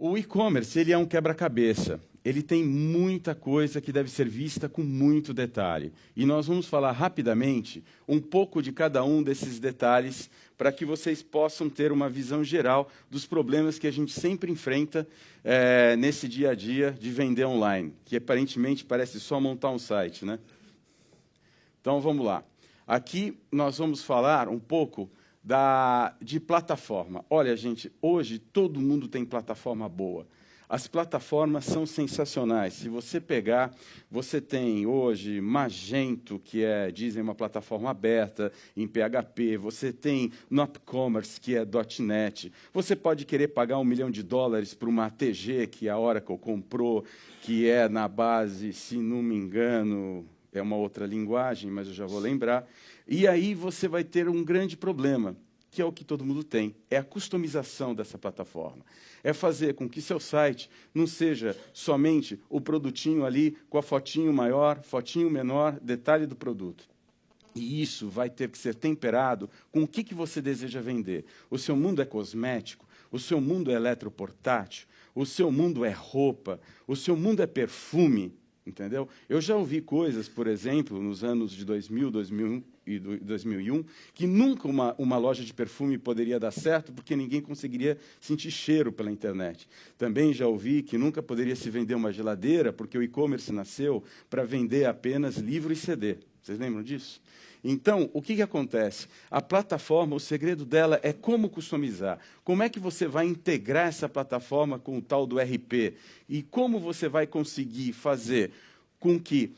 O e-commerce, ele é um quebra-cabeça. Ele tem muita coisa que deve ser vista com muito detalhe. E nós vamos falar rapidamente um pouco de cada um desses detalhes para que vocês possam ter uma visão geral dos problemas que a gente sempre enfrenta nesse dia a dia de vender online, que aparentemente parece só montar um site, né? Então, vamos lá. Aqui nós vamos falar um pouco de plataforma. Olha, gente, hoje todo mundo tem plataforma boa. As plataformas são sensacionais. Se você pegar, você tem hoje Magento, que dizem, uma plataforma aberta em PHP. Você tem NotCommerce, que é .NET. Você pode querer pagar $1 milhão por uma ATG, que a Oracle comprou, que é na base, se não me engano, é uma outra linguagem, mas eu já vou lembrar. E aí você vai ter um grande problema, que é o que todo mundo tem, é a customização dessa plataforma. É fazer com que seu site não seja somente o produtinho ali com a fotinho maior, fotinho menor, detalhe do produto. E isso vai ter que ser temperado com o que você deseja vender. O seu mundo é cosmético, o seu mundo é eletroportátil, o seu mundo é roupa, o seu mundo é perfume, entendeu? Eu já ouvi coisas, por exemplo, nos anos de 2000, 2001, que nunca uma loja de perfume poderia dar certo porque ninguém conseguiria sentir cheiro pela internet. Também já ouvi que nunca poderia se vender uma geladeira porque o e-commerce nasceu para vender apenas livro e CD. Vocês lembram disso? Então, o que acontece? A plataforma, o segredo dela é como customizar. Como é que você vai integrar essa plataforma com o tal do RP? E como você vai conseguir fazer com que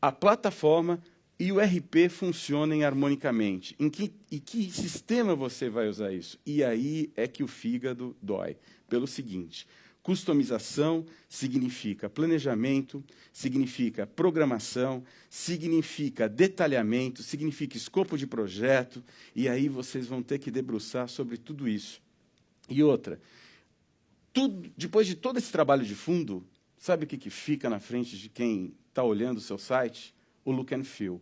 a plataforma e o RP funcionem harmonicamente? Em que sistema você vai usar isso? E aí é que o fígado dói. Pelo seguinte: customização significa planejamento, significa programação, significa detalhamento, significa escopo de projeto, e aí vocês vão ter que debruçar sobre tudo isso. E outra, depois de todo esse trabalho de fundo, sabe o que fica na frente de quem está olhando o seu site? O look and feel.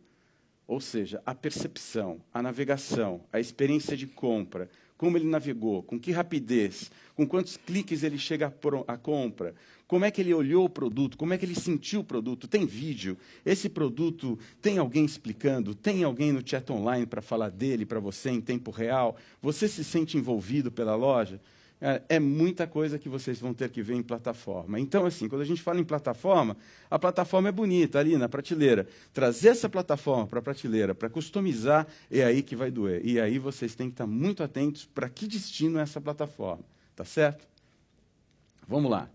Ou seja, a percepção, a navegação, a experiência de compra, como ele navegou, com que rapidez, com quantos cliques ele chega à compra, como é que ele olhou o produto, como é que ele sentiu o produto, tem vídeo, esse produto tem alguém explicando, tem alguém no chat online para falar dele para você em tempo real, você se sente envolvido pela loja? É muita coisa que vocês vão ter que ver em plataforma. Então, assim, quando a gente fala em plataforma, a plataforma é bonita, ali na prateleira. Trazer essa plataforma para a prateleira, para customizar, é aí que vai doer. E aí vocês têm que estar muito atentos para que destino é essa plataforma. Tá certo? Vamos lá.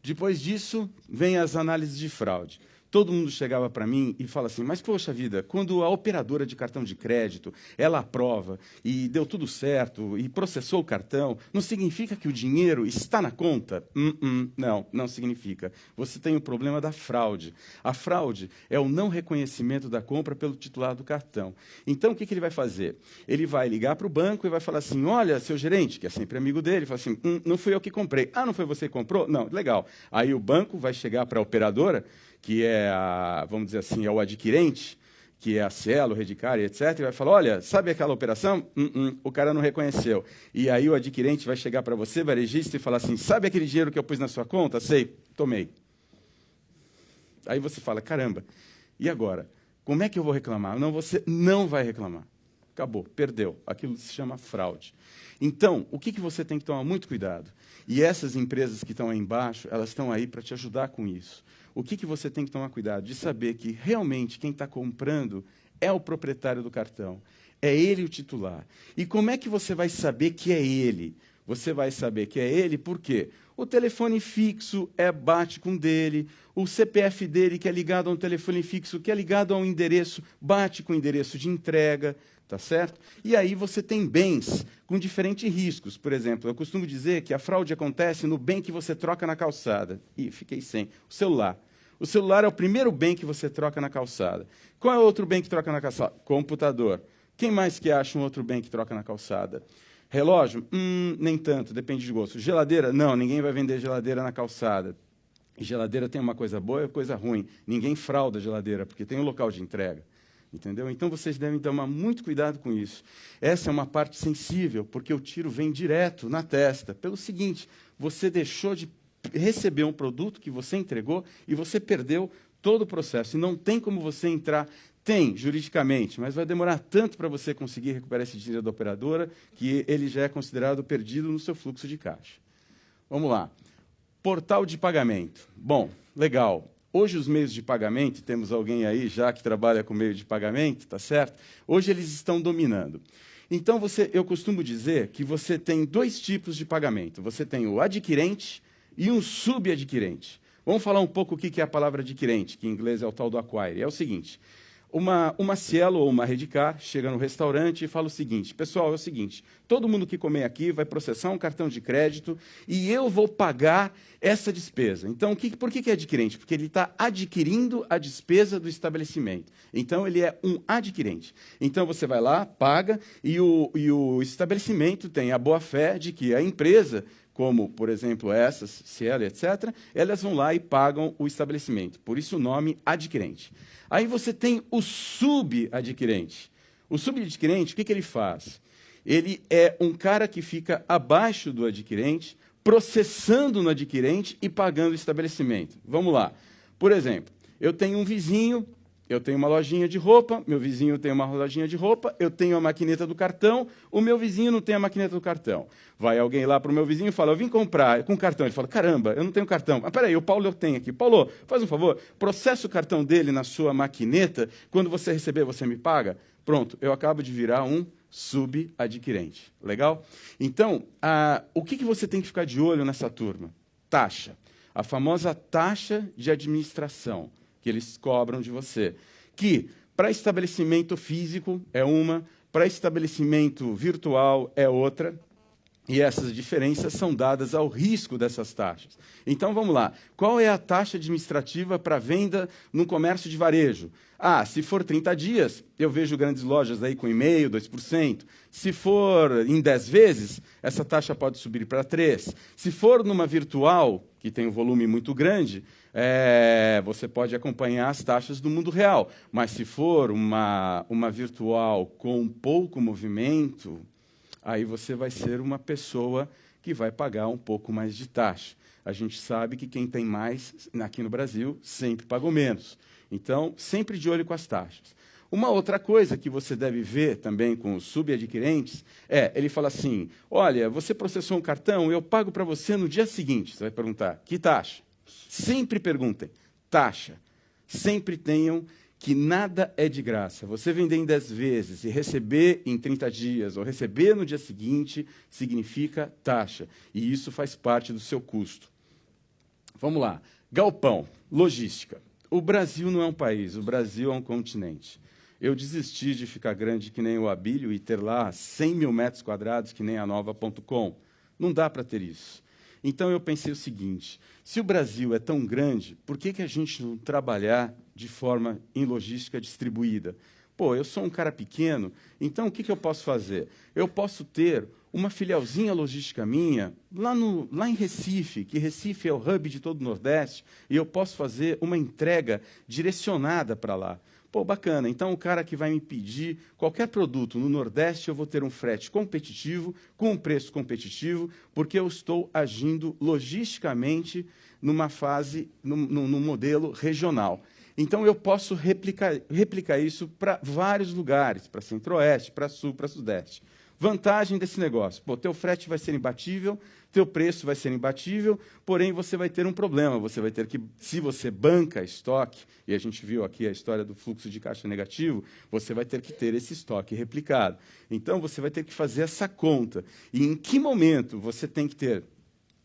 Depois disso, vem as análises de fraude. Todo mundo chegava para mim e fala assim, mas, poxa vida, quando a operadora de cartão de crédito, ela aprova e deu tudo certo e processou o cartão, não significa que o dinheiro está na conta? Não significa. Você tem o problema da fraude. A fraude é o não reconhecimento da compra pelo titular do cartão. Então, o que ele vai fazer? Ele vai ligar para o banco e vai falar assim, olha, seu gerente, que é sempre amigo dele, fala assim, não fui eu que comprei. Ah, não foi você que comprou? Não, legal. Aí o banco vai chegar para a operadora, que é, vamos dizer assim, é o adquirente, que é a Cielo, o Redicare, etc., e vai falar, olha, sabe aquela operação? O cara não reconheceu. E aí o adquirente vai chegar para você, varejista, e falar assim, sabe aquele dinheiro que eu pus na sua conta? Sei, tomei. Aí você fala, caramba, e agora? Como é que eu vou reclamar? Não, você não vai reclamar. Acabou, perdeu. Aquilo se chama fraude. Então, o que você tem que tomar muito cuidado? E essas empresas que estão aí embaixo, elas estão aí para te ajudar com isso. O que você tem que tomar cuidado? De saber que realmente quem está comprando é o proprietário do cartão. É ele o titular. E como é que você vai saber que é ele? Você vai saber que é ele por quê? O telefone fixo bate com o dele, o CPF dele, que é ligado a um telefone fixo, que é ligado a um endereço, bate com o endereço de entrega, tá certo? E aí você tem bens com diferentes riscos. Por exemplo, eu costumo dizer que a fraude acontece no bem que você troca na calçada. Ih, fiquei sem. O celular. O celular é o primeiro bem que você troca na calçada. Qual é o outro bem que troca na calçada? Computador. Quem mais que acha um outro bem que troca na calçada? Relógio? Nem tanto, depende de gosto. Geladeira? Não, ninguém vai vender geladeira na calçada. E geladeira tem uma coisa boa e coisa ruim. Ninguém frauda a geladeira, porque tem um local de entrega. Entendeu? Então, vocês devem tomar muito cuidado com isso. Essa é uma parte sensível, porque o tiro vem direto na testa. Pelo seguinte, você deixou de receber um produto que você entregou e você perdeu todo o processo. E não tem como você entrar... Tem, juridicamente, mas vai demorar tanto para você conseguir recuperar esse dinheiro da operadora que ele já é considerado perdido no seu fluxo de caixa. Vamos lá. Portal de pagamento. Bom, legal. Hoje os meios de pagamento, temos alguém aí já que trabalha com meio de pagamento, tá certo? Hoje eles estão dominando. Então, eu costumo dizer que você tem dois tipos de pagamento. Você tem o adquirente e um subadquirente. Vamos falar um pouco o que é a palavra adquirente, que em inglês é o tal do acquire. É o seguinte... Uma Cielo ou uma Redcar chega no restaurante e fala o seguinte: pessoal, é o seguinte, todo mundo que comer aqui vai processar um cartão de crédito e eu vou pagar essa despesa. Então, por que é adquirente? Porque ele está adquirindo a despesa do estabelecimento. Então, ele é um adquirente. Então, você vai lá, paga, e o estabelecimento tem a boa-fé de que a empresa, como, por exemplo, essas, Cielo, etc., elas vão lá e pagam o estabelecimento. Por isso o nome adquirente. Aí você tem o subadquirente. O subadquirente, o que ele faz? Ele é um cara que fica abaixo do adquirente, processando no adquirente e pagando o estabelecimento. Vamos lá. Por exemplo, eu tenho um vizinho, eu tenho uma lojinha de roupa, meu vizinho tem uma lojinha de roupa, eu tenho a maquineta do cartão, o meu vizinho não tem a maquineta do cartão. Vai alguém lá para o meu vizinho e fala, eu vim comprar com cartão. Ele fala, caramba, eu não tenho cartão. Mas peraí, o Paulo eu tenho aqui. Paulo, faz um favor, processa o cartão dele na sua maquineta, quando você receber, você me paga? Pronto, eu acabo de virar um subadquirente. Legal? Então, o que você tem que ficar de olho nessa turma? Taxa. A famosa taxa de administração que eles cobram de você, que para estabelecimento físico é uma, para estabelecimento virtual é outra, e essas diferenças são dadas ao risco dessas taxas. Então, vamos lá. Qual é a taxa administrativa para venda no comércio de varejo? Se for 30 dias, eu vejo grandes lojas aí com 0,5%, 2%. Se for em 10 vezes, essa taxa pode subir para 3%. Se for numa virtual, que tem um volume muito grande, você pode acompanhar as taxas do mundo real. Mas se for uma virtual com pouco movimento, aí você vai ser uma pessoa que vai pagar um pouco mais de taxa. A gente sabe que quem tem mais, aqui no Brasil, sempre pagou menos. Então, sempre de olho com as taxas. Uma outra coisa que você deve ver também com os subadquirentes ele fala assim, olha, você processou um cartão, eu pago para você no dia seguinte. Você vai perguntar, que taxa? Sempre perguntem, taxa. Sempre tenham que nada é de graça. Você vender em 10 vezes e receber em 30 dias ou receber no dia seguinte, significa taxa. E isso faz parte do seu custo. Vamos lá. Galpão, logística. O Brasil não é um país, o Brasil é um continente. Eu desisti de ficar grande que nem o Abílio e ter lá 100 mil metros quadrados que nem a Nova.com. Não dá para ter isso. Então, eu pensei o seguinte, se o Brasil é tão grande, por que a gente não trabalhar de forma em logística distribuída? Pô, eu sou um cara pequeno, então o que eu posso fazer? Eu posso ter uma filialzinha logística minha lá em Recife, que Recife é o hub de todo o Nordeste, e eu posso fazer uma entrega direcionada para lá. Pô, bacana. Então, o cara que vai me pedir qualquer produto no Nordeste, eu vou ter um frete competitivo, com um preço competitivo, porque eu estou agindo logisticamente numa fase, num modelo regional. Então, eu posso replicar isso para vários lugares, para Centro-Oeste, para Sul, para Sudeste. Vantagem desse negócio, teu frete vai ser imbatível, teu preço vai ser imbatível, porém você vai ter um problema, você vai ter que, se você banca estoque, e a gente viu aqui a história do fluxo de caixa negativo, você vai ter que ter esse estoque replicado. Então, você vai ter que fazer essa conta. E em que momento você tem que ter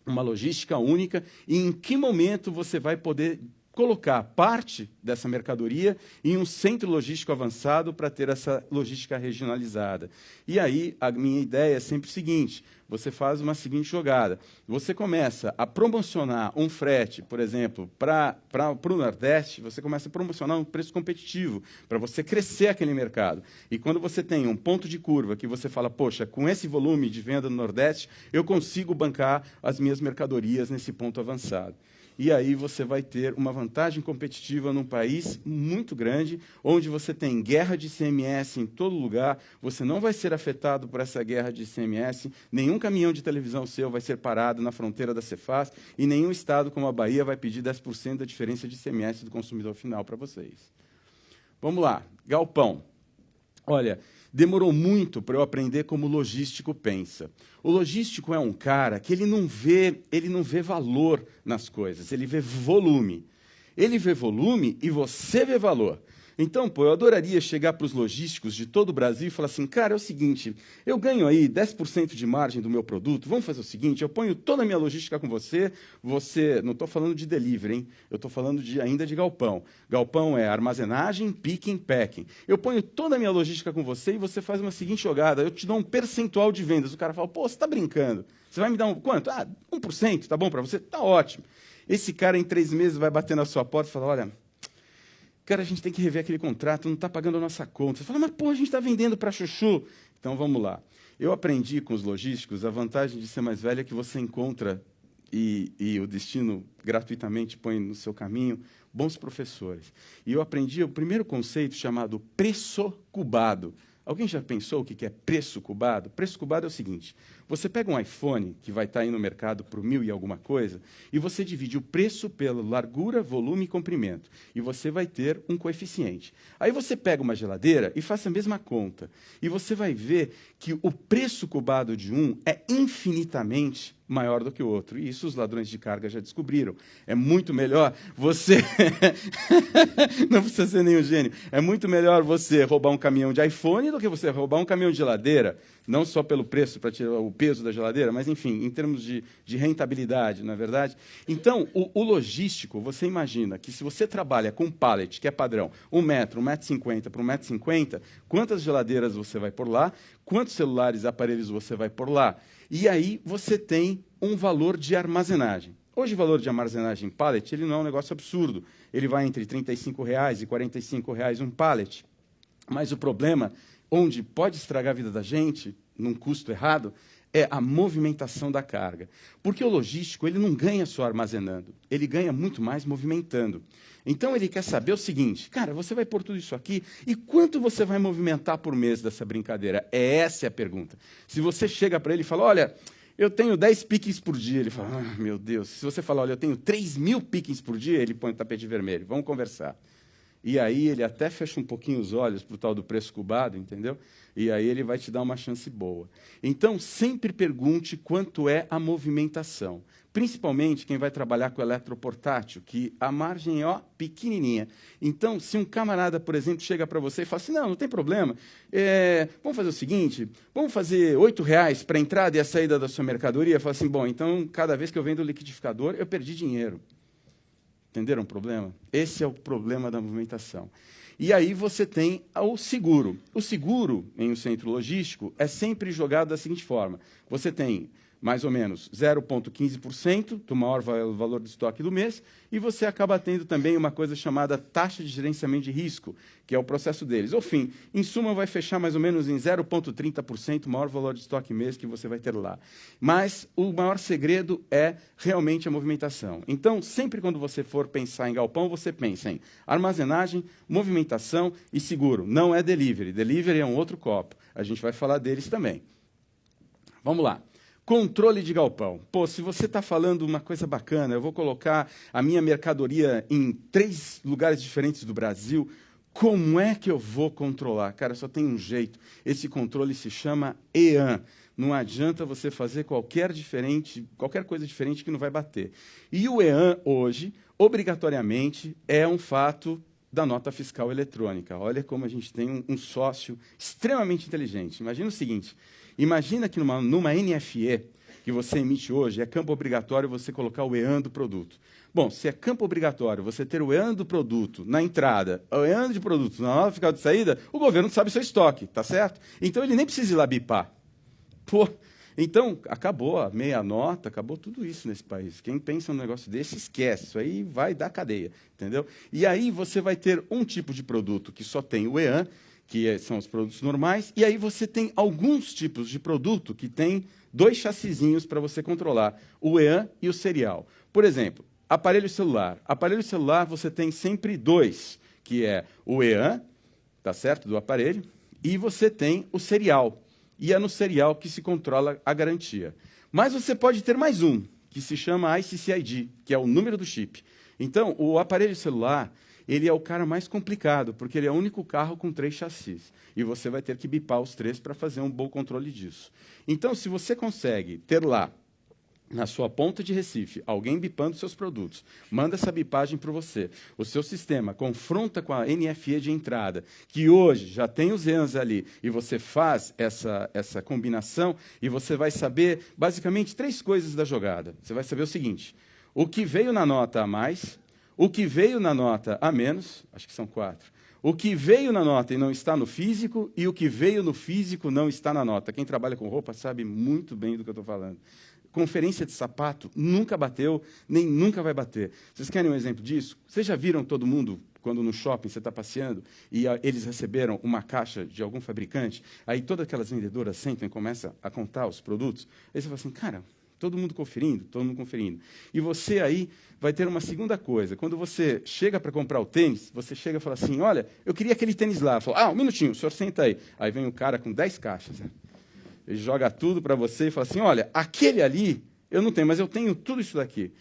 uma logística única e em que momento você vai poder colocar parte dessa mercadoria em um centro logístico avançado para ter essa logística regionalizada. E aí, a minha ideia é sempre o seguinte, você faz uma seguinte jogada, você começa a promocionar um frete, por exemplo, para o Nordeste, você começa a promocionar um preço competitivo, para você crescer aquele mercado. E quando você tem um ponto de curva que você fala, poxa, com esse volume de venda no Nordeste, eu consigo bancar as minhas mercadorias nesse ponto avançado. e aí você vai ter uma vantagem competitiva num país muito grande, onde você tem guerra de ICMS em todo lugar, você não vai ser afetado por essa guerra de ICMS, nenhum caminhão de televisão seu vai ser parado na fronteira da Cefaz, e nenhum estado como a Bahia vai pedir 10% da diferença de ICMS do consumidor final para vocês. Vamos lá, galpão. Olha, demorou muito para eu aprender como o logístico pensa. O logístico é um cara que ele não vê valor nas coisas, ele vê volume. Ele vê volume e você vê valor. Então, pô, eu adoraria chegar para os logísticos de todo o Brasil e falar assim, cara, é o seguinte, eu ganho aí 10% de margem do meu produto, vamos fazer o seguinte, eu ponho toda a minha logística com você, não estou falando de delivery, hein? Eu estou falando ainda de galpão. Galpão é armazenagem, picking, packing. Eu ponho toda a minha logística com você e você faz uma seguinte jogada, eu te dou um percentual de vendas. O cara fala, pô, você está brincando, você vai me dar quanto? 1%, tá bom para você? Tá ótimo. Esse cara, em 3 meses, vai bater na sua porta e falar, olha, cara, a gente tem que rever aquele contrato, não está pagando a nossa conta. Você fala, mas, pô, a gente está vendendo para chuchu. Então, vamos lá. Eu aprendi com os logísticos, a vantagem de ser mais velho é que você encontra, e o destino gratuitamente põe no seu caminho, bons professores. E eu aprendi o primeiro conceito chamado preço cubado. Alguém já pensou o que é preço cubado? Preço cubado é o seguinte, você pega um iPhone, que vai estar aí no mercado por 1.000 e alguma coisa, e você divide o preço pela largura, volume e comprimento, e você vai ter um coeficiente. Aí você pega uma geladeira e faça a mesma conta, e você vai ver que o preço cubado de um é infinitamente maior do que o outro. E isso os ladrões de carga já descobriram. É muito melhor você... Não precisa ser nenhum gênio. É muito melhor você roubar um caminhão de iPhone do que você roubar um caminhão de geladeira. Não só pelo preço, para tirar o peso da geladeira, mas, enfim, em termos de rentabilidade, não é verdade? Então, o logístico, você imagina que se você trabalha com pallet, que é padrão, 1 metro, 1,50 m por 1,50 m, quantas geladeiras você vai por lá, quantos celulares e aparelhos você vai por lá, e aí você tem um valor de armazenagem. Hoje, o valor de armazenagem pallet ele não é um negócio absurdo. Ele vai entre R$ 35 e R$ 45 um pallet. Mas o problema, onde pode estragar a vida da gente, num custo errado, é a movimentação da carga. Porque o logístico ele não ganha só armazenando, ele ganha muito mais movimentando. Então, ele quer saber o seguinte, cara, você vai pôr tudo isso aqui, e quanto você vai movimentar por mês dessa brincadeira? Essa é a pergunta. Se você chega para ele e fala, olha, eu tenho 10 pickings por dia, ele fala, meu Deus. Se você falar, olha, eu tenho 3.000 pickings por dia, ele põe o tapete vermelho, vamos conversar. E aí ele até fecha um pouquinho os olhos para o tal do preço cubado, entendeu? E aí ele vai te dar uma chance boa. Então, sempre pergunte quanto é a movimentação. Principalmente quem vai trabalhar com eletroportátil, que a margem é pequenininha. Então, se um camarada, por exemplo, chega para você e fala assim, não tem problema, vamos fazer o seguinte, vamos fazer R$ 8 para a entrada e a saída da sua mercadoria. Fala assim, bom, então, cada vez que eu vendo o liquidificador, eu perdi dinheiro. Entenderam o problema? Esse é o problema da movimentação. E aí você tem o seguro. O seguro, em um centro logístico, é sempre jogado da seguinte forma. Você tem mais ou menos 0,15% do maior valor de estoque do mês, e você acaba tendo também uma coisa chamada taxa de gerenciamento de risco, que é o processo deles. Ao fim, em suma, vai fechar mais ou menos em 0,30% o maior valor de estoque mês que você vai ter lá. Mas o maior segredo é realmente a movimentação. Então, sempre quando você for pensar em galpão, você pensa em armazenagem, movimentação e seguro. Não é delivery. Delivery é um outro copo. A gente vai falar deles também. Vamos lá. Controle de galpão. Pô, se você está falando uma coisa bacana, eu vou colocar a minha mercadoria em 3 lugares diferentes do Brasil, como é que eu vou controlar? Cara, só tem um jeito. Esse controle se chama EAN. Não adianta você fazer qualquer coisa diferente que não vai bater. E o EAN, hoje, obrigatoriamente, é um fato da nota fiscal eletrônica. Olha como a gente tem um sócio extremamente inteligente. Imagina o seguinte, imagina que numa NFE, que você emite hoje, é campo obrigatório você colocar o EAN do produto. Bom, se é campo obrigatório você ter o EAN do produto na entrada, o EAN de produto na nota fiscal de saída, o governo sabe o seu estoque, tá certo? Então ele nem precisa ir lá bipar. Pô, então, acabou a meia nota, acabou tudo isso nesse país. Quem pensa num negócio desse, esquece. Isso aí vai dar cadeia, entendeu? E aí você vai ter um tipo de produto que só tem o EAN, que são os produtos normais, e aí você tem alguns tipos de produto que tem 2 chassizinhos para você controlar, o EAN e o serial. Por exemplo, Aparelho celular. Aparelho celular você tem sempre dois, que é o EAN, tá certo, do aparelho, e você tem o serial. E é no serial que se controla a garantia. Mas você pode ter mais um, que se chama ICCID, que é o número do chip. Então, o aparelho celular, ele é o cara mais complicado, porque ele é o único carro com 3 chassis. E você vai ter que bipar os 3 para fazer um bom controle disso. Então, se você consegue ter lá, na sua ponta de Recife, alguém bipando seus produtos, manda essa bipagem para você, o seu sistema confronta com a NFE de entrada, que hoje já tem os EANs ali, e você faz essa combinação, e você vai saber, basicamente, 3 coisas da jogada. Você vai saber o seguinte: o que veio na nota a mais, o que veio na nota a menos, acho que são 4, o que veio na nota e não está no físico, e o que veio no físico não está na nota. Quem trabalha com roupa sabe muito bem do que eu estou falando. Conferência de sapato nunca bateu, nem nunca vai bater. Vocês querem um exemplo disso? Vocês já viram todo mundo, quando no shopping você está passeando, e eles receberam uma caixa de algum fabricante, aí todas aquelas vendedoras sentam e começam a contar os produtos, aí você fala assim, cara, todo mundo conferindo, todo mundo conferindo. E você aí vai ter uma segunda coisa. Quando você chega para comprar o tênis, você chega e fala assim, olha, eu queria aquele tênis lá. Fala, um minutinho, o senhor senta aí. Aí vem o cara com 10 caixas, né? Ele joga tudo para você e fala assim, olha, aquele ali eu não tenho, mas eu tenho tudo isso daqui.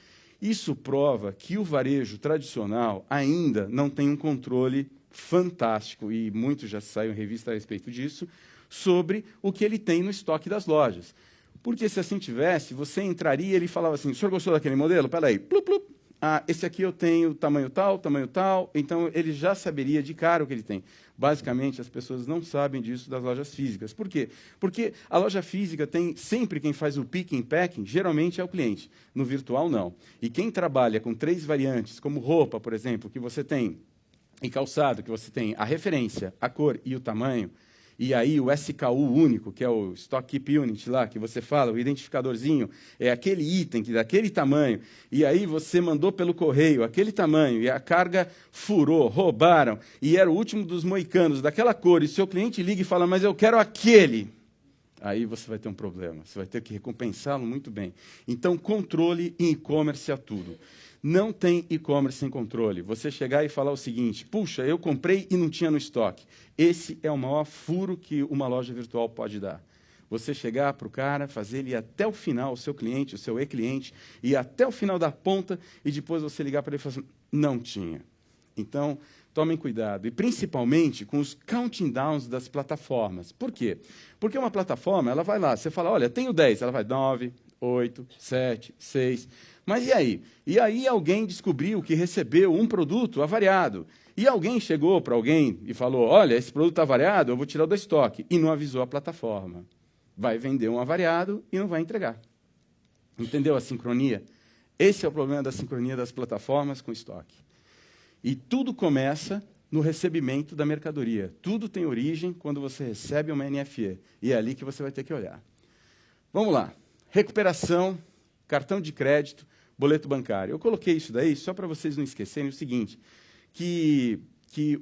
Isso prova que o varejo tradicional ainda não tem um controle fantástico, e muitos já saíram em revista a respeito disso, sobre o que ele tem no estoque das lojas. Porque se assim tivesse, você entraria e ele falava assim, o senhor gostou daquele modelo? Peraí, plup, plup. Esse aqui eu tenho tamanho tal, então ele já saberia de cara o que ele tem. Basicamente, as pessoas não sabem disso das lojas físicas. Por quê? Porque a loja física tem sempre quem faz o picking e packing, geralmente é o cliente. No virtual, não. E quem trabalha com 3 variantes, como roupa, por exemplo, que você tem, e calçado, que você tem a referência, a cor e o tamanho, e aí o SKU único, que é o Stock Keep Unit lá, que você fala, o identificadorzinho, é aquele item que daquele tamanho, e aí você mandou pelo correio aquele tamanho, e a carga furou, roubaram, e era o último dos moicanos, daquela cor, e seu cliente liga e fala, mas eu quero aquele. Aí você vai ter um problema, você vai ter que recompensá-lo muito bem. Então, controle em e-commerce é tudo. Não tem e-commerce sem controle. Você chegar e falar o seguinte, puxa, eu comprei e não tinha no estoque. Esse é o maior furo que uma loja virtual pode dar. Você chegar para o cara, fazer ele ir até o final, o seu cliente, o seu e-cliente, ir até o final da ponta, e depois você ligar para ele e falar assim, não tinha. Então, tomem cuidado, e principalmente com os counting downs das plataformas. Por quê? Porque uma plataforma, ela vai lá, você fala, olha, tenho 10, ela vai 9, 8, 7, 6... Mas e aí? E aí alguém descobriu que recebeu um produto avariado. E alguém chegou para alguém e falou, olha, esse produto está avariado, eu vou tirar do estoque. E não avisou a plataforma. Vai vender um avariado e não vai entregar. Entendeu a sincronia? Esse é o problema da sincronia das plataformas com estoque. E tudo começa no recebimento da mercadoria. Tudo tem origem quando você recebe uma NFE. E é ali que você vai ter que olhar. Vamos lá. Recuperação, cartão de crédito, boleto bancário. Eu coloquei isso daí só para vocês não esquecerem o seguinte, que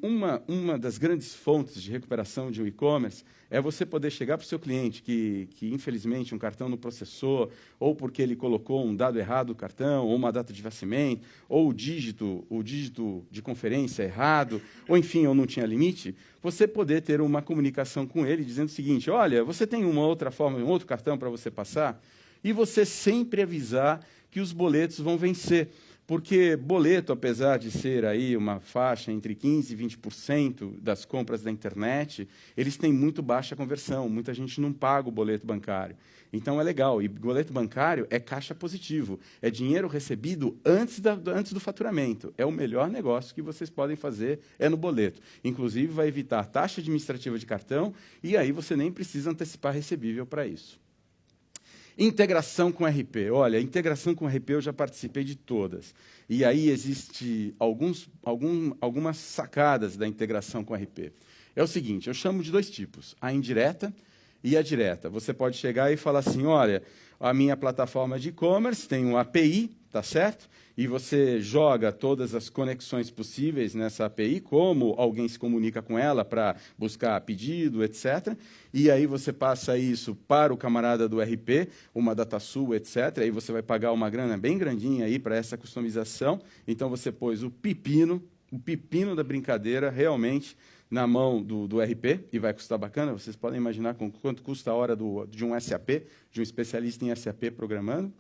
uma das grandes fontes de recuperação de um e-commerce é você poder chegar para o seu cliente que, infelizmente, um cartão não processou, ou porque ele colocou um dado errado no cartão, ou uma data de vencimento, ou o dígito de conferência errado, ou, enfim, ou não tinha limite, você poder ter uma comunicação com ele dizendo o seguinte, olha, você tem uma outra forma, um outro cartão para você passar? E você sempre avisar que os boletos vão vencer. Porque boleto, apesar de ser aí uma faixa entre 15% e 20% das compras da internet, eles têm muito baixa conversão. Muita gente não paga o boleto bancário. Então, é legal. E boleto bancário é caixa positivo. É dinheiro recebido antes do faturamento. É o melhor negócio que vocês podem fazer, é no boleto. Inclusive, vai evitar taxa administrativa de cartão e aí você nem precisa antecipar recebível para isso. Integração com RP. Olha, integração com RP eu já participei de todas. E aí existe algumas sacadas da integração com RP. É o seguinte, eu chamo de 2 tipos, a indireta e a direta. Você pode chegar e falar assim, olha, a minha plataforma de e-commerce tem um API tá certo? E você joga todas as conexões possíveis nessa API, como alguém se comunica com ela para buscar pedido, etc. E aí você passa isso para o camarada do RP, uma DataSul, etc. Aí você vai pagar uma grana bem grandinha aí para essa customização. Então você pôs o pepino da brincadeira realmente na mão do RP, e vai custar bacana. Vocês podem imaginar quanto custa a hora de um SAP, de um especialista em SAP programando.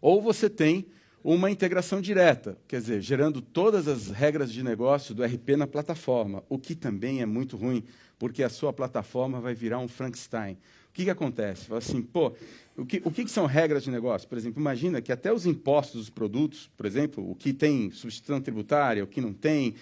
Ou você tem uma integração direta, quer dizer, gerando todas as regras de negócio do RP na plataforma, o que também é muito ruim, porque a sua plataforma vai virar um Frankenstein. O que acontece? Fala assim, pô, o que são regras de negócio? Por exemplo, imagina que até os impostos dos produtos, por exemplo, o que tem substituição tributária, o que não tem,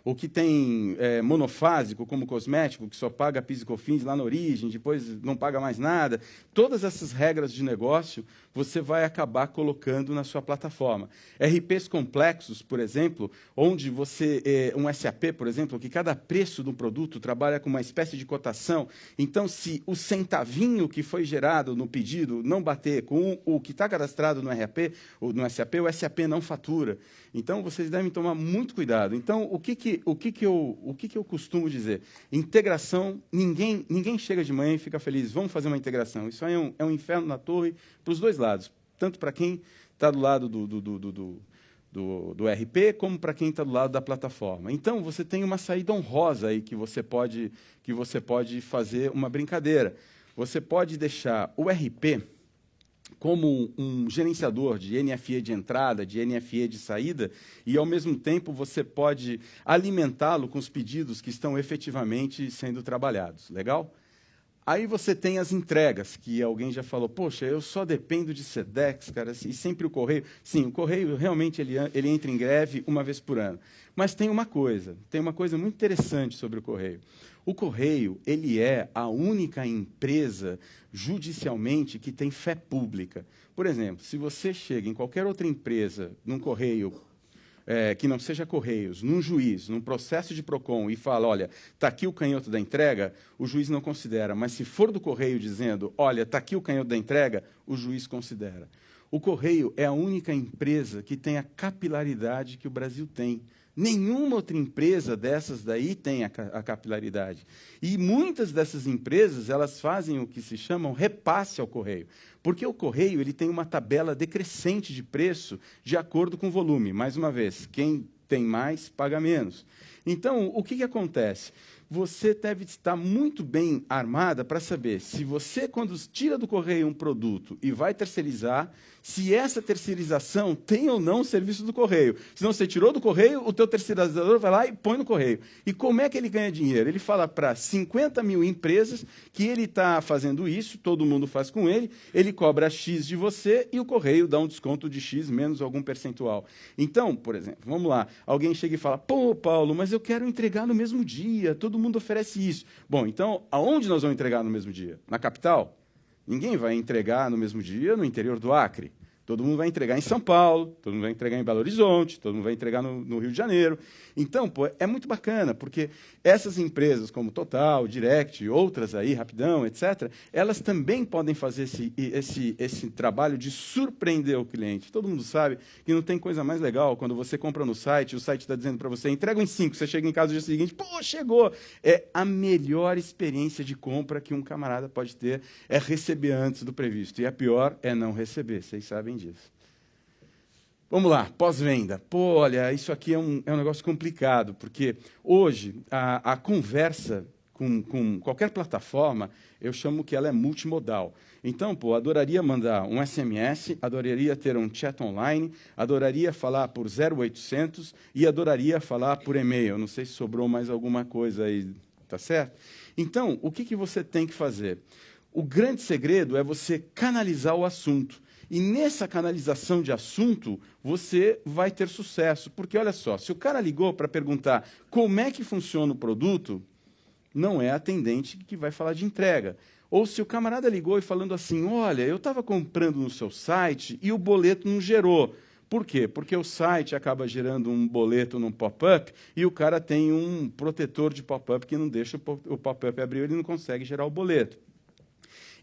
o que tem monofásico, como cosmético, que só paga PIS e COFINS lá na origem, depois não paga mais nada, todas essas regras de negócio você vai acabar colocando na sua plataforma. RPs complexos, por exemplo, onde você, um SAP, por exemplo, que cada preço do produto trabalha com uma espécie de cotação, então se o centavinho que foi gerado no pedido não bater com o que está cadastrado no RP, ou no SAP, o SAP não fatura. Então, vocês devem tomar muito cuidado. Então, o que eu costumo dizer? Integração, ninguém chega de manhã e fica feliz, vamos fazer uma integração. Isso aí é um inferno na torre para os dois lados, tanto para quem está do lado do RP, como para quem está do lado da plataforma. Então, você tem uma saída honrosa aí que você pode fazer uma brincadeira. Você pode deixar o RP como um gerenciador de NFE de entrada, de NFE de saída, e, ao mesmo tempo, você pode alimentá-lo com os pedidos que estão efetivamente sendo trabalhados. Legal? Aí você tem as entregas, que alguém já falou, poxa, eu só dependo de Sedex, cara, e sempre o Correio. Sim, o Correio realmente ele entra em greve uma vez por ano. Mas tem uma coisa muito interessante sobre o Correio. O Correio, ele é a única empresa judicialmente que tem fé pública. Por exemplo, se você chega em qualquer outra empresa, num Correio, que não seja Correios, num juiz, num processo de PROCON, e fala, olha, está aqui o canhoto da entrega, o juiz não considera. Mas se for do Correio dizendo, olha, está aqui o canhoto da entrega, o juiz considera. O Correio é a única empresa que tem a capilaridade que o Brasil tem. Nenhuma outra empresa dessas daí tem a capilaridade. E muitas dessas empresas, elas fazem o que se chama um repasse ao Correio. Porque o Correio ele tem uma tabela decrescente de preço de acordo com o volume. Mais uma vez, quem tem mais, paga menos. Então, o que acontece? Você deve estar muito bem armada para saber se você, quando tira do Correio um produto e vai terceirizar, se essa terceirização tem ou não o serviço do Correio. Se não você tirou do Correio, o teu terceirizador vai lá e põe no Correio. E como é que ele ganha dinheiro? Ele fala para 50 mil empresas que ele está fazendo isso, todo mundo faz com ele cobra X de você e o Correio dá um desconto de X menos algum percentual. Então, por exemplo, vamos lá, alguém chega e fala, pô, Paulo, mas eu quero entregar no mesmo dia, todo mundo oferece isso. Bom, então, aonde nós vamos entregar no mesmo dia? Na capital? Ninguém vai entregar no mesmo dia no interior do Acre. Todo mundo vai entregar em São Paulo, todo mundo vai entregar em Belo Horizonte, todo mundo vai entregar no Rio de Janeiro. Então, pô, é muito bacana, porque essas empresas como Total, Direct, outras aí, Rapidão, etc., elas também podem fazer esse trabalho de surpreender o cliente. Todo mundo sabe que não tem coisa mais legal quando você compra no site, o site está dizendo para você, entrega em 5, você chega em casa no dia seguinte, pô, chegou! É a melhor experiência de compra que um camarada pode ter, é receber antes do previsto. E a pior é não receber, vocês sabem disso. Vamos lá, pós-venda. Pô, olha, isso aqui é um negócio complicado, porque hoje a conversa com qualquer plataforma, eu chamo que ela é multimodal. Então, pô, adoraria mandar um SMS, adoraria ter um chat online, adoraria falar por 0800 e adoraria falar por e-mail. Não sei se sobrou mais alguma coisa aí, tá certo? Então, o que você tem que fazer? O grande segredo é você canalizar o assunto. E nessa canalização de assunto, você vai ter sucesso. Porque, olha só, se o cara ligou para perguntar como é que funciona o produto, não é a atendente que vai falar de entrega. Ou se o camarada ligou e falando assim, olha, eu estava comprando no seu site e o boleto não gerou. Por quê? Porque o site acaba gerando um boleto num pop-up e o cara tem um protetor de pop-up que não deixa o pop-up abrir, ele não consegue gerar o boleto.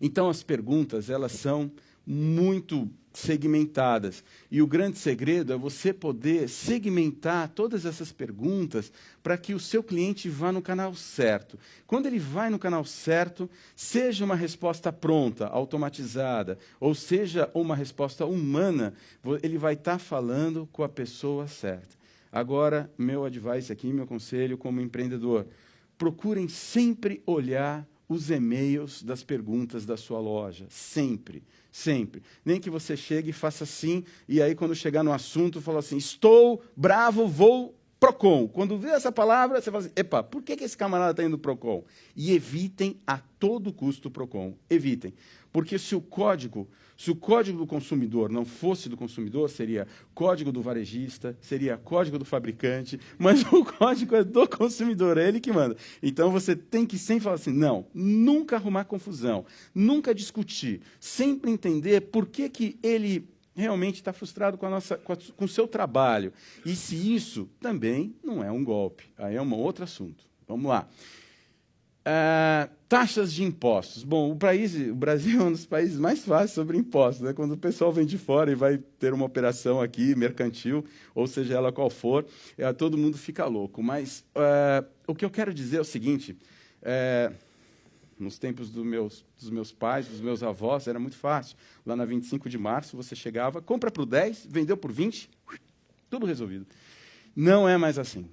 Então, as perguntas, elas são muito segmentadas. E o grande segredo é você poder segmentar todas essas perguntas para que o seu cliente vá no canal certo. Quando ele vai no canal certo, seja uma resposta pronta, automatizada, ou seja uma resposta humana, ele vai estar falando com a pessoa certa. Agora, meu advice aqui, meu conselho como empreendedor, procurem sempre olhar os e-mails das perguntas da sua loja. Sempre, sempre. Nem que você chegue e faça assim, e aí, quando chegar no assunto, fala assim, estou bravo, vou Procon. Quando vê essa palavra, você fala assim, epa, por que esse camarada está indo Procon? E evitem a todo custo o Procon. Evitem. Porque se o código do consumidor não fosse do consumidor, seria código do varejista, seria código do fabricante, mas o código é do consumidor, é ele que manda. Então, você tem que sempre falar assim, não, nunca arrumar confusão, nunca discutir, sempre entender por que ele realmente está frustrado com o seu trabalho. E se isso também não é um golpe, aí é um outro assunto. Vamos lá. Taxas de impostos. Bom, o Brasil é um dos países mais fáceis sobre impostos. Né? Quando o pessoal vem de fora e vai ter uma operação aqui, mercantil, ou seja ela qual for, todo mundo fica louco. Mas o que eu quero dizer é o seguinte, nos tempos dos meus pais, dos meus avós, era muito fácil. Lá na 25 de março, você chegava, compra por 10, vendeu por 20, tudo resolvido. Não é mais assim.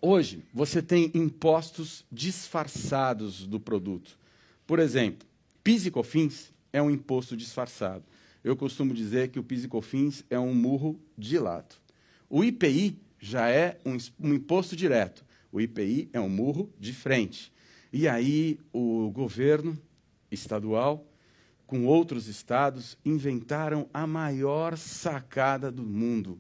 Hoje, você tem impostos disfarçados do produto. Por exemplo, PIS e COFINS é um imposto disfarçado. Eu costumo dizer que o PIS e COFINS é um murro de lado. O IPI já é um imposto direto. O IPI é um murro de frente. E aí o governo estadual, com outros estados, inventaram a maior sacada do mundo,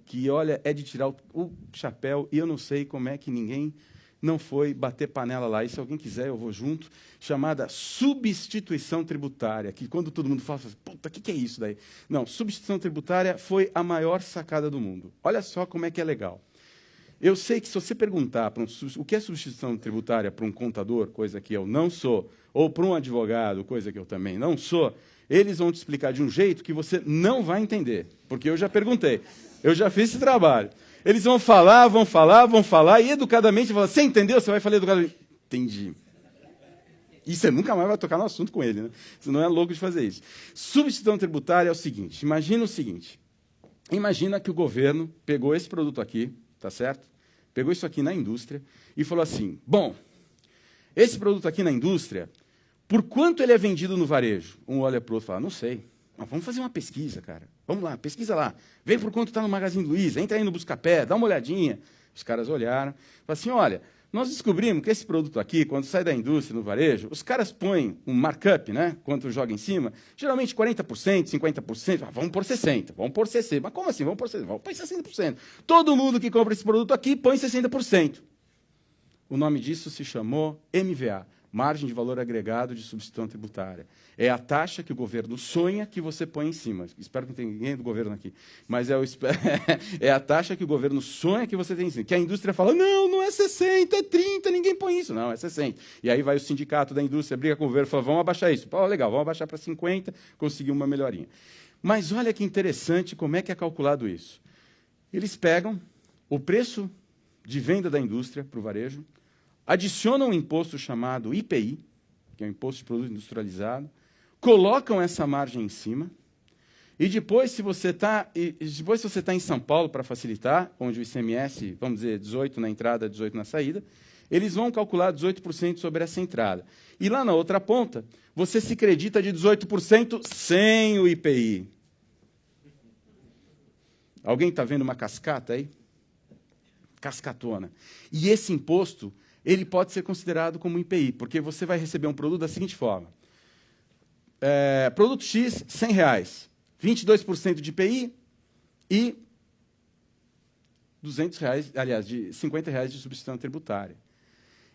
que, olha, é de tirar o chapéu, e eu não sei como é que ninguém não foi bater panela lá. E se alguém quiser, eu vou junto, chamada substituição tributária, que quando todo mundo fala, puta, o que é isso daí? Não, substituição tributária foi a maior sacada do mundo. Olha só como é que é legal. Eu sei que se você perguntar o que é substituição tributária para um contador, coisa que eu não sou, ou para um advogado, coisa que eu também não sou, eles vão te explicar de um jeito que você não vai entender, porque eu já perguntei, eu já fiz esse trabalho. Eles vão falar, e educadamente, você entendeu? Você vai falar educadamente, entendi. E você nunca mais vai tocar no assunto com ele, né? Você não é louco de fazer isso. Substituição tributária é o seguinte, imagina que o governo pegou esse produto aqui, tá certo? Pegou isso aqui na indústria e falou assim, bom, esse produto aqui na indústria, por quanto ele é vendido no varejo? Um olha para o outro e fala, não sei. Não, vamos fazer uma pesquisa, cara. Vamos lá, pesquisa lá. Vê por quanto está no Magazine Luiza, entra aí no Buscapé, dá uma olhadinha. Os caras olharam, falaram assim, olha, nós descobrimos que esse produto aqui, quando sai da indústria, no varejo, os caras põem um markup, né, quanto joga em cima, geralmente 40%, 50%, vamos por 60%, vamos por 60%. Mas como assim? Vamos por 60%? Vamos por 60%. Todo mundo que compra esse produto aqui põe 60%. O nome disso se chamou MVA, Margem de Valor Agregado de Substituição Tributária. É a taxa que o governo sonha que você põe em cima. Espero que não tenha ninguém do governo aqui. Mas é a taxa que o governo sonha que você tem em cima. Que a indústria fala, não é 60, é 30, ninguém põe isso. Não, é 60. E aí vai o sindicato da indústria, briga com o governo e fala, vamos abaixar isso. Pô, legal, vamos abaixar para 50, conseguir uma melhorinha. Mas olha que interessante como é que é calculado isso. Eles pegam o preço de venda da indústria para o varejo, adicionam um imposto chamado IPI, que é o Imposto de Produto Industrializado, colocam essa margem em cima, e depois, se você está em São Paulo, para facilitar, onde o ICMS, vamos dizer, 18 na entrada, 18 na saída, eles vão calcular 18% sobre essa entrada. E lá na outra ponta, você se acredita de 18% sem o IPI. Alguém está vendo uma cascata aí? Cascatona. E esse imposto, ele pode ser considerado como IPI, porque você vai receber um produto da seguinte forma. Produto X, R$100, 22% de IPI e R$200, aliás, de R$50 de substituição tributária.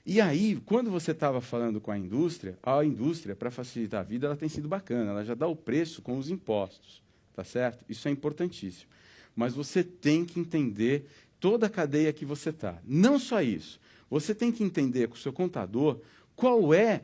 E aí, quando você estava falando com a indústria, para facilitar a vida, ela tem sido bacana, ela já dá o preço com os impostos, tá certo? Isso é importantíssimo. Mas você tem que entender toda a cadeia que você está. Não só isso. Você tem que entender com o seu contador qual é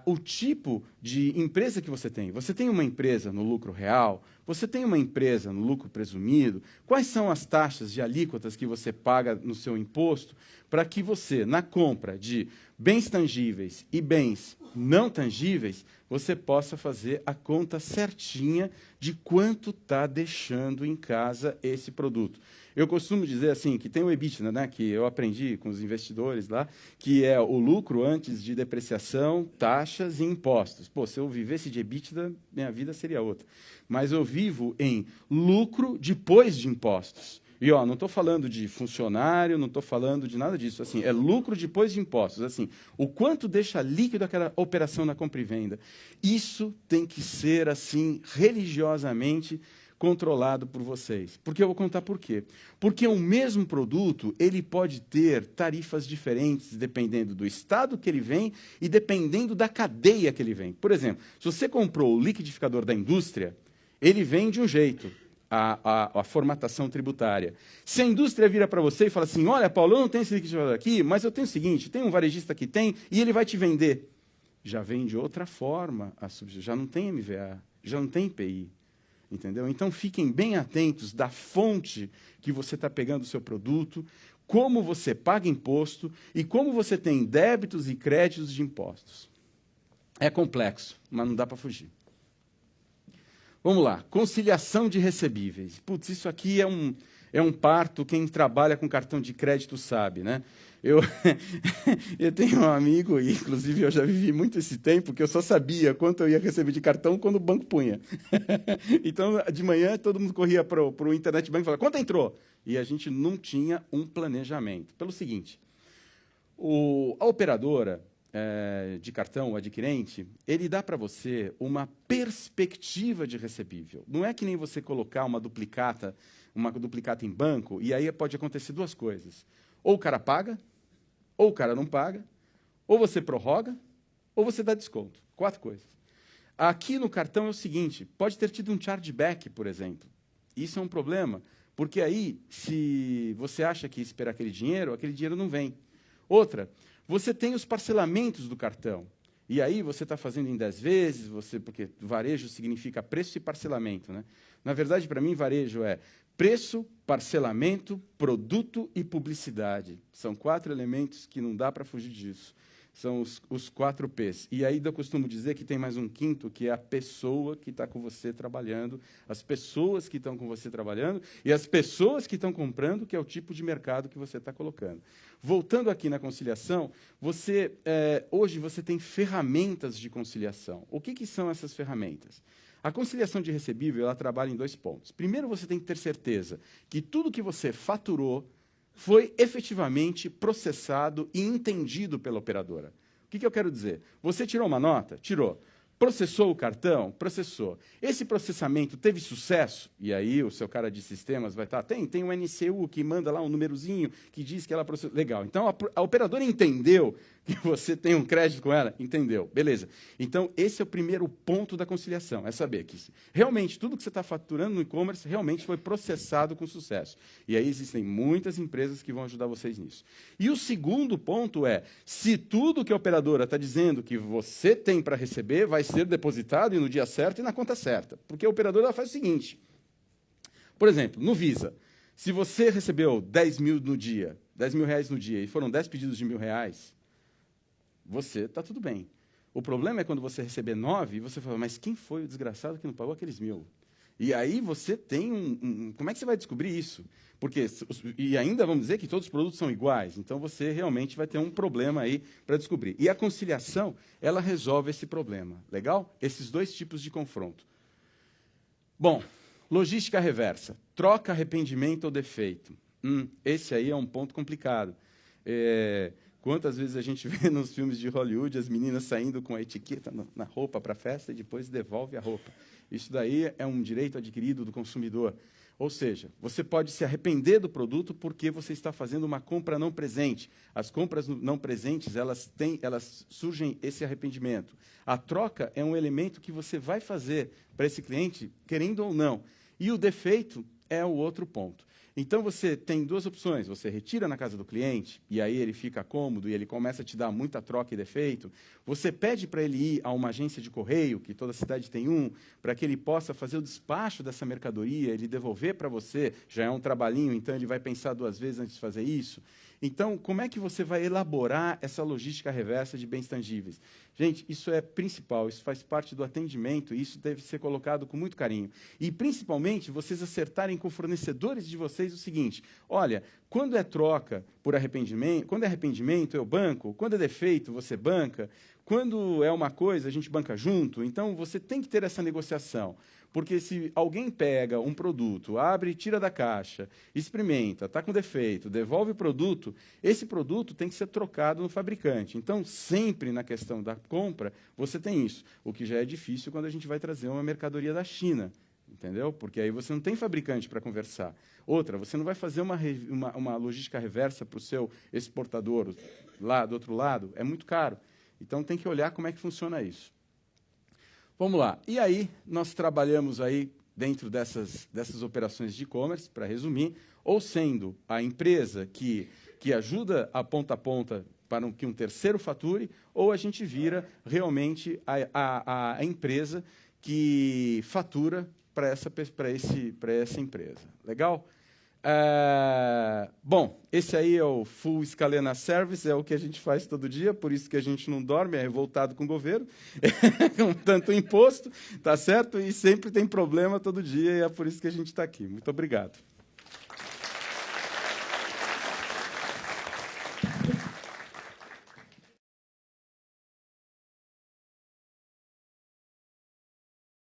o tipo de empresa que você tem. Você tem uma empresa no lucro real? Você tem uma empresa no lucro presumido? Quais são as taxas de alíquotas que você paga no seu imposto para que você, na compra de bens tangíveis e bens não tangíveis, você possa fazer a conta certinha de quanto está deixando em casa esse produto. Eu costumo dizer assim, que tem o EBITDA, né, que eu aprendi com os investidores lá, que é o lucro antes de depreciação, taxas e impostos. Pô, se eu vivesse de EBITDA, minha vida seria outra. Mas eu vivo em lucro depois de impostos. E ó, não estou falando de funcionário, não estou falando de nada disso. Assim, é lucro depois de impostos. Assim, o quanto deixa líquido aquela operação na compra e venda. Isso tem que ser assim religiosamente controlado por vocês. Porque eu vou contar por quê. Porque o mesmo produto, ele pode ter tarifas diferentes dependendo do estado que ele vem e dependendo da cadeia que ele vem. Por exemplo, se você comprou o liquidificador da indústria, ele vem de um jeito, a formatação tributária. Se a indústria vira para você e fala assim, olha, Paulo, eu não tenho esse liquidificador aqui, mas eu tenho o seguinte, tem um varejista que tem e ele vai te vender. Já vem de outra forma, já não tem MVA, já não tem IPI. Entendeu? Então, fiquem bem atentos da fonte que você está pegando o seu produto, como você paga imposto e como você tem débitos e créditos de impostos. É complexo, mas não dá para fugir. Vamos lá. Conciliação de recebíveis. Putz, isso aqui é um parto, quem trabalha com cartão de crédito sabe, né? Eu tenho um amigo, e inclusive eu já vivi muito esse tempo, que eu só sabia quanto eu ia receber de cartão quando o banco punha. Então, de manhã, todo mundo corria para o internet bank e falava, quanto entrou? E a gente não tinha um planejamento. Pelo seguinte, a operadora de cartão, o adquirente, ele dá para você uma perspectiva de recebível. Não é que nem você colocar uma duplicata em banco, e aí pode acontecer duas coisas. Ou o cara paga, ou o cara não paga, ou você prorroga, ou você dá desconto. 4 coisas. Aqui no cartão é o seguinte, pode ter tido um chargeback, por exemplo. Isso é um problema, porque aí, se você acha que esperar aquele dinheiro não vem. Outra, você tem os parcelamentos do cartão. E aí você está fazendo em 10 vezes, porque varejo significa preço e parcelamento, né? Na verdade, para mim, varejo é preço, parcelamento, produto e publicidade. São 4 elementos que não dá para fugir disso. São os 4 P's. E aí eu costumo dizer que tem mais um quinto, que é a pessoa que está com você trabalhando, as pessoas que estão com você trabalhando e as pessoas que estão comprando, que é o tipo de mercado que você está colocando. Voltando aqui na conciliação, hoje você tem ferramentas de conciliação. O que são essas ferramentas? A conciliação de recebível, ela trabalha em 2 pontos. Primeiro, você tem que ter certeza que tudo que você faturou foi efetivamente processado e entendido pela operadora. O que eu quero dizer? Você tirou uma nota? Tirou. Processou o cartão? Processou. Esse processamento teve sucesso? E aí o seu cara de sistemas vai estar... Tem um NCU que manda lá um númerozinho que diz que ela processou. Legal. Então, a operadora entendeu que você tem um crédito com ela? Entendeu. Beleza. Então, esse é o primeiro ponto da conciliação. É saber que realmente tudo que você está faturando no e-commerce realmente foi processado com sucesso. E aí existem muitas empresas que vão ajudar vocês nisso. E o segundo ponto é, se tudo que a operadora está dizendo que você tem para receber vai ser depositado e no dia certo e na conta certa. Porque a operadora faz o seguinte. Por exemplo, no Visa, se você recebeu 10 mil no dia, 10 mil reais no dia, e foram 10 pedidos de R$1.000, você está tudo bem. O problema é quando você receber 9 e você fala, mas quem foi o desgraçado que não pagou aqueles 1.000? E aí você tem como é que você vai descobrir isso? Porque, e ainda vamos dizer que todos os produtos são iguais, então você realmente vai ter um problema aí para descobrir. E a conciliação, ela resolve esse problema. Legal? Esses 2 tipos de confronto. Bom, logística reversa. Troca, arrependimento ou defeito. Esse aí é um ponto complicado. Quantas vezes a gente vê nos filmes de Hollywood as meninas saindo com a etiqueta na roupa para a festa e depois devolve a roupa. Isso daí é um direito adquirido do consumidor. Ou seja, você pode se arrepender do produto porque você está fazendo uma compra não presente. As compras não presentes, elas surgem esse arrependimento. A troca é um elemento que você vai fazer para esse cliente, querendo ou não. E o defeito é o outro ponto. Então, você tem duas opções. Você retira na casa do cliente, e aí ele fica cômodo, e ele começa a te dar muita troca e defeito. Você pede para ele ir a uma agência de correio, que toda cidade tem um, para que ele possa fazer o despacho dessa mercadoria, ele devolver para você, já é um trabalhinho, então ele vai pensar duas vezes antes de fazer isso. Então, como é que você vai elaborar essa logística reversa de bens tangíveis? Gente, isso é principal, isso faz parte do atendimento, e isso deve ser colocado com muito carinho. E, principalmente, vocês acertarem com fornecedores de vocês o seguinte: olha, quando é troca por arrependimento, quando é arrependimento, eu banco, quando é defeito, você banca, quando é uma coisa, a gente banca junto. Então, você tem que ter essa negociação. Porque se alguém pega um produto, abre, tira da caixa, experimenta, está com defeito, devolve o produto, esse produto tem que ser trocado no fabricante. Então, sempre na questão da compra, você tem isso. O que já é difícil quando a gente vai trazer uma mercadoria da China. Entendeu? Porque aí você não tem fabricante para conversar. Outra, você não vai fazer uma logística reversa para o seu exportador lá do outro lado, é muito caro. Então, tem que olhar como é que funciona isso. Vamos lá. E aí, nós trabalhamos aí dentro dessas operações de e-commerce, para resumir, ou sendo a empresa que ajuda a ponta para que um terceiro fature, ou a gente vira realmente a empresa que fatura para essa empresa. Legal? Bom, esse aí é o Full Scalena Service, é o que a gente faz todo dia, por isso que a gente não dorme, é revoltado com o governo, com tanto imposto, tá certo? E sempre tem problema todo dia, e é por isso que a gente está aqui. Muito obrigado.